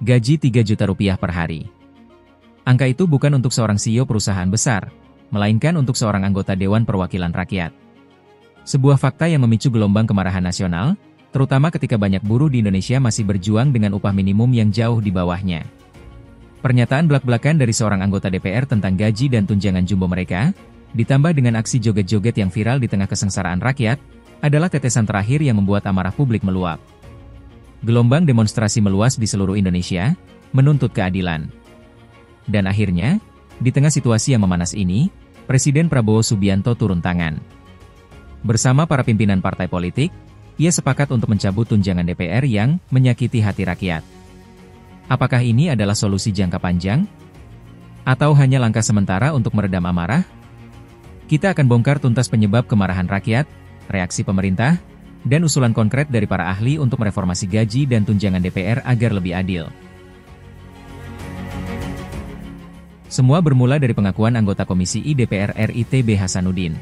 Gaji Rp3 juta per hari. Angka itu bukan untuk seorang CEO perusahaan besar, melainkan untuk seorang anggota Dewan Perwakilan Rakyat. Sebuah fakta yang memicu gelombang kemarahan nasional, terutama ketika banyak buruh di Indonesia masih berjuang dengan upah minimum yang jauh di bawahnya. Pernyataan belak-belakan dari seorang anggota DPR tentang gaji dan tunjangan jumbo mereka, ditambah dengan aksi joget-joget yang viral di tengah kesengsaraan rakyat, adalah tetesan terakhir yang membuat amarah publik meluap. Gelombang demonstrasi meluas di seluruh Indonesia, menuntut keadilan. Dan akhirnya, di tengah situasi yang memanas ini, Presiden Prabowo Subianto turun tangan. Bersama para pimpinan partai politik, ia sepakat untuk mencabut tunjangan DPR yang menyakiti hati rakyat. Apakah ini adalah solusi jangka panjang? Atau hanya langkah sementara untuk meredam amarah? Kita akan bongkar tuntas penyebab kemarahan rakyat, reaksi pemerintah, dan usulan konkret dari para ahli untuk mereformasi gaji dan tunjangan DPR agar lebih adil. Semua bermula dari pengakuan anggota Komisi I DPR RI TB Hasanuddin.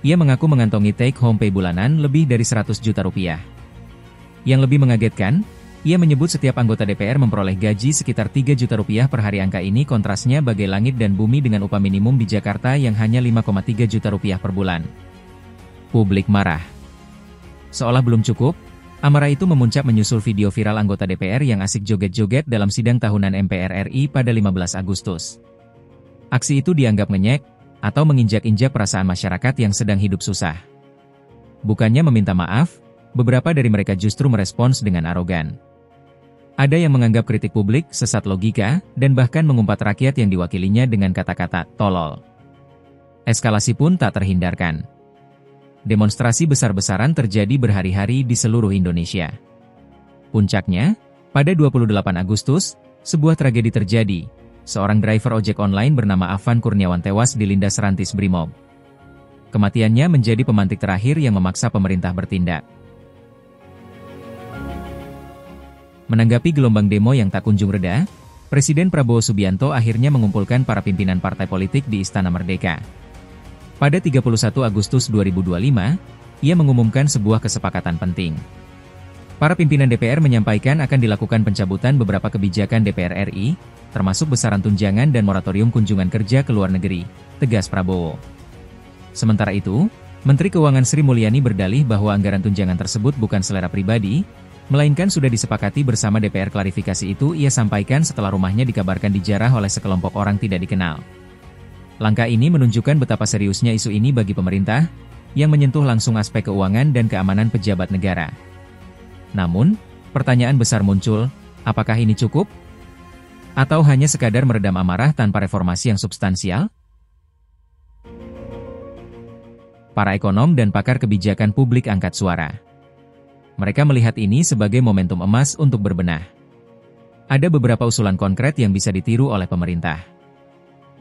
Ia mengaku mengantongi take-home pay bulanan lebih dari Rp100 juta. Yang lebih mengagetkan, ia menyebut setiap anggota DPR memperoleh gaji sekitar Rp3 juta per hari. Angka ini kontrasnya bagai langit dan bumi dengan upah minimum di Jakarta yang hanya Rp5,3 juta per bulan. Publik marah. Seolah belum cukup, amarah itu memuncak menyusul video viral anggota DPR yang asik joget-joget dalam sidang tahunan MPR RI pada 15 Agustus. Aksi itu dianggap ngenyek, atau menginjak-injak perasaan masyarakat yang sedang hidup susah. Bukannya meminta maaf, beberapa dari mereka justru merespons dengan arogan. Ada yang menganggap kritik publik sesat logika, dan bahkan mengumpat rakyat yang diwakilinya dengan kata-kata "tolol". Eskalasi pun tak terhindarkan. Demonstrasi besar-besaran terjadi berhari-hari di seluruh Indonesia. Puncaknya, pada 28 Agustus, sebuah tragedi terjadi. Seorang driver ojek online bernama Afan Kurniawan tewas dilindas rantis Brimob. Kematiannya menjadi pemantik terakhir yang memaksa pemerintah bertindak. Menanggapi gelombang demo yang tak kunjung reda, Presiden Prabowo Subianto akhirnya mengumpulkan para pimpinan partai politik di Istana Merdeka. Pada 31 Agustus 2025, ia mengumumkan sebuah kesepakatan penting. Para pimpinan DPR menyampaikan akan dilakukan pencabutan beberapa kebijakan DPR RI, termasuk besaran tunjangan dan moratorium kunjungan kerja ke luar negeri, tegas Prabowo. Sementara itu, Menteri Keuangan Sri Mulyani berdalih bahwa anggaran tunjangan tersebut bukan selera pribadi, melainkan sudah disepakati bersama DPR. Klarifikasi itu ia sampaikan setelah rumahnya dikabarkan dijarah oleh sekelompok orang tidak dikenal. Langkah ini menunjukkan betapa seriusnya isu ini bagi pemerintah, yang menyentuh langsung aspek keuangan dan keamanan pejabat negara. Namun, pertanyaan besar muncul, apakah ini cukup? Atau hanya sekadar meredam amarah tanpa reformasi yang substansial? Para ekonom dan pakar kebijakan publik angkat suara. Mereka melihat ini sebagai momentum emas untuk berbenah. Ada beberapa usulan konkret yang bisa ditiru oleh pemerintah.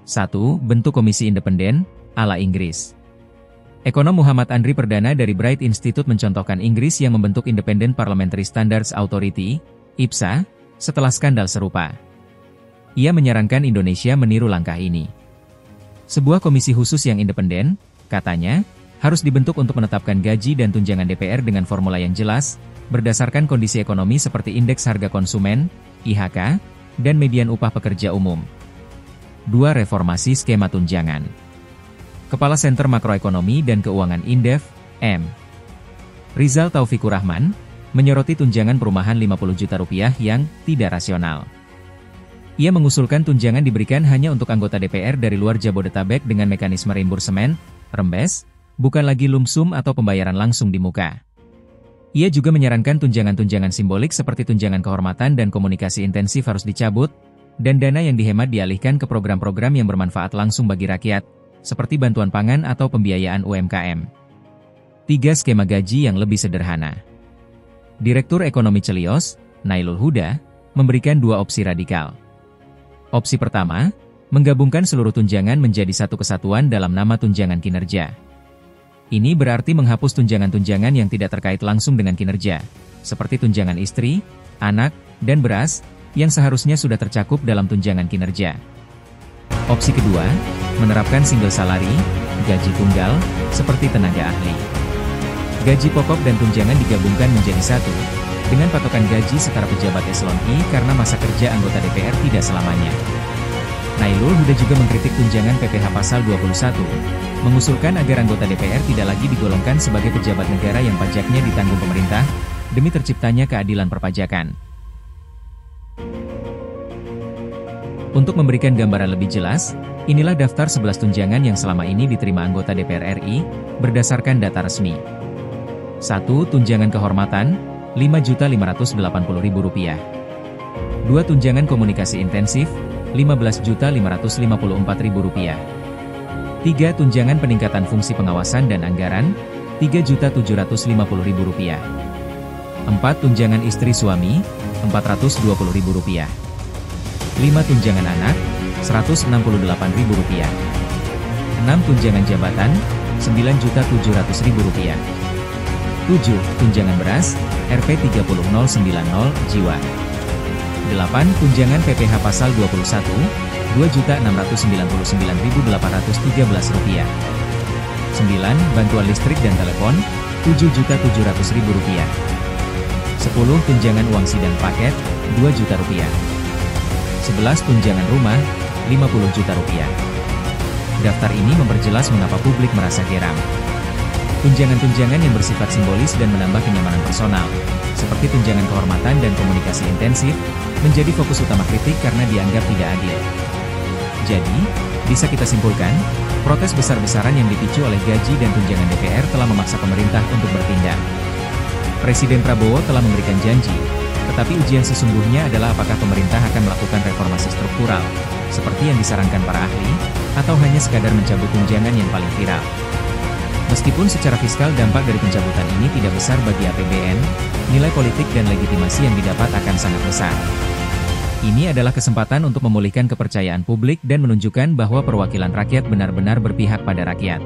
1. Bentuk komisi independen, ala Inggris. Ekonom Muhammad Andri Perdana dari Bright Institute mencontohkan Inggris yang membentuk Independent Parliamentary Standards Authority, IPSA, setelah skandal serupa. Ia menyarankan Indonesia meniru langkah ini. Sebuah komisi khusus yang independen, katanya, harus dibentuk untuk menetapkan gaji dan tunjangan DPR dengan formula yang jelas, berdasarkan kondisi ekonomi seperti Indeks Harga Konsumen, IHK, dan median upah pekerja umum. 2. Reformasi skema tunjangan. Kepala Center Makroekonomi dan Keuangan Indef, M. Rizal Taufikur Rahman, menyoroti tunjangan perumahan Rp50 juta yang tidak rasional. Ia mengusulkan tunjangan diberikan hanya untuk anggota DPR dari luar Jabodetabek dengan mekanisme reimbursement, rembes, bukan lagi lump sum atau pembayaran langsung di muka. Ia juga menyarankan tunjangan-tunjangan simbolik seperti tunjangan kehormatan dan komunikasi intensif harus dicabut, dan dana yang dihemat dialihkan ke program-program yang bermanfaat langsung bagi rakyat, seperti bantuan pangan atau pembiayaan UMKM. 3. Skema gaji yang lebih sederhana. Direktur Ekonomi Celios, Nailul Huda, memberikan 2 opsi radikal. Opsi pertama, menggabungkan seluruh tunjangan menjadi satu kesatuan dalam nama tunjangan kinerja. Ini berarti menghapus tunjangan-tunjangan yang tidak terkait langsung dengan kinerja, seperti tunjangan istri, anak, dan beras, yang seharusnya sudah tercakup dalam tunjangan kinerja. Opsi kedua, menerapkan single salary, gaji tunggal, seperti tenaga ahli. Gaji pokok dan tunjangan digabungkan menjadi satu, dengan patokan gaji setara pejabat eselon I karena masa kerja anggota DPR tidak selamanya. Nailul Huda juga mengkritik tunjangan PPh Pasal 21, mengusulkan agar anggota DPR tidak lagi digolongkan sebagai pejabat negara yang pajaknya ditanggung pemerintah, demi terciptanya keadilan perpajakan. Untuk memberikan gambaran lebih jelas, inilah daftar 11 tunjangan yang selama ini diterima anggota DPR RI, berdasarkan data resmi. 1. Tunjangan kehormatan, Rp5.580.000. 2. Tunjangan komunikasi intensif, Rp15.554.000. 3. Tunjangan peningkatan fungsi pengawasan dan anggaran, Rp3.750.000. 4. Tunjangan istri suami, Rp420.000. 5. Tunjangan anak, Rp168.000. 6. Tunjangan jabatan, Rp9.700.000. 7. Tunjangan beras, Rp30.090 jiwa. 8. Tunjangan PPh Pasal 21, Rp2.699.813. 9. Bantuan listrik dan telepon, Rp7.700.000. 10. Tunjangan uang sidang paket, Rp2 juta. 11. Tunjangan rumah, Rp50 juta. Daftar ini memperjelas mengapa publik merasa geram. Tunjangan-tunjangan yang bersifat simbolis dan menambah kenyamanan personal, seperti tunjangan kehormatan dan komunikasi intensif, menjadi fokus utama kritik karena dianggap tidak adil. Jadi, bisa kita simpulkan, protes besar-besaran yang dipicu oleh gaji dan tunjangan DPR telah memaksa pemerintah untuk bertindak. Presiden Prabowo telah memberikan janji, tetapi ujian sesungguhnya adalah apakah pemerintah akan melakukan reformasi struktural, seperti yang disarankan para ahli, atau hanya sekadar mencabut tunjangan yang paling viral. Meskipun secara fiskal dampak dari pencabutan ini tidak besar bagi APBN, nilai politik dan legitimasi yang didapat akan sangat besar. Ini adalah kesempatan untuk memulihkan kepercayaan publik dan menunjukkan bahwa perwakilan rakyat benar-benar berpihak pada rakyat.